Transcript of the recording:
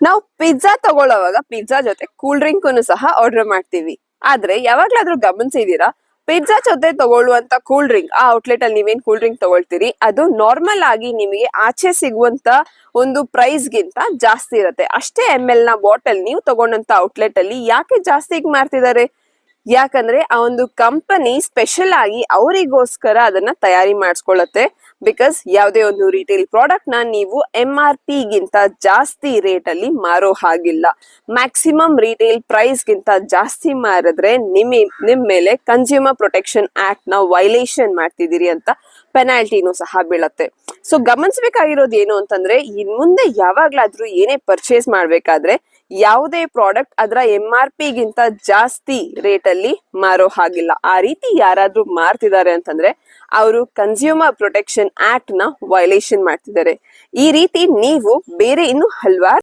ನಾವು pizza ತಗೊಳ್ಳೋವಾಗ pizza ಜೊತೆ cool drink ಸಹ ಆರ್ಡರ್ ಮಾಡ್ತೀವಿ. ಆದ್ರೆ ಯಾವಾಗ್ಲಾದ್ರೂ ಗಮನಿಸಿದೀರಾ, ಪಿಜ್ಜಾ ಜೊತೆ ತಗೊಳ್ಳುವಂತ ಕೂಲ್ ಡ್ರಿಂಕ್, ಆ ಔಟ್ಲೆಟ್ ಅಲ್ಲಿ ನೀವೇನ್ ಕೂಲ್ ಡ್ರಿಂಕ್ ತಗೊಳ್ತೀರಿ ಅದು ನಾರ್ಮಲ್ ಆಗಿ ನಿಮಗೆ ಆಚೆ ಸಿಗುವಂತ ಒಂದು ಪ್ರೈಸ್ ಗಿಂತ ಜಾಸ್ತಿ ಇರುತ್ತೆ. ಅಷ್ಟೇ ML ನ ಬಾಟಲ್ ನೀವು ತಗೊಂಡಂತ ಔಟ್ಲೆಟ್ ಅಲ್ಲಿ ಯಾಕೆ ಜಾಸ್ತಿಗೆ ಮಾರ್ತಿದ್ದಾರೆ? ಯಾಕಂದ್ರೆ ಆ ಒಂದು ಕಂಪನಿ ಸ್ಪೆಷಲ್ ಆಗಿ ಅವರಿಗೋಸ್ಕರ ಅದನ್ನ ತಯಾರಿ ಮಾಡಿಸ್ಕೊಳ್ಳುತ್ತೆ. ಬಿಕಾಸ್ ಯಾವುದೇ ಒಂದು ರಿಟೇಲ್ ಪ್ರಾಡಕ್ಟ್ ನ ನೀವು MRP ಗಿಂತ ಜಾಸ್ತಿ ರೇಟ್ ಅಲ್ಲಿ ಮಾರೋ ಹಾಗಿಲ್ಲ. ಮ್ಯಾಕ್ಸಿಮಮ್ ರಿಟೇಲ್ ಪ್ರೈಸ್ ಗಿಂತ ಜಾಸ್ತಿ ಮಾರಿದ್ರೆ ನಿಮ್ ಮೇಲೆ ಕನ್ಸ್ಯೂಮರ್ ಪ್ರೊಟೆಕ್ಷನ್ ಆಕ್ಟ್ ನ ವೈಲೇಷನ್ ಮಾಡ್ತಿದ್ದೀರಿ ಅಂತ ಪೆನಾಲ್ಟಿನೂ ಸಹ ಬೀಳತ್ತೆ. ಸೊ ಗಮನಿಸಬೇಕಾಗಿರೋದು ಏನು ಅಂತಂದ್ರೆ, ಇನ್ ಮುಂದೆ ಯಾವಾಗ್ಲಾದ್ರೂ ಏನೇ ಪರ್ಚೇಸ್ ಮಾಡ್ಬೇಕಾದ್ರೆ ಯಾವುದೇ ಪ್ರಾಡಕ್ಟ್ ಅದರ MRP ಗಿಂತ ಜಾಸ್ತಿ ರೇಟ್ ಅಲ್ಲಿ ಮಾರೋ ಹಾಗಿಲ್ಲ. ಆ ರೀತಿ ಯಾರಾದ್ರೂ ಮಾರ್ತಿದ್ದಾರೆ ಅಂತಂದ್ರೆ ಅವರು ಕನ್ಸ್ಯೂಮರ್ ಪ್ರೊಟೆಕ್ಷನ್ ಆಕ್ಟ್ ನ ವೈಲೇಷನ್ ಮಾಡ್ತಿದ್ದಾರೆ. ಈ ರೀತಿ ನೀವು ಬೇರೆ ಇನ್ನು ಹಲವಾರು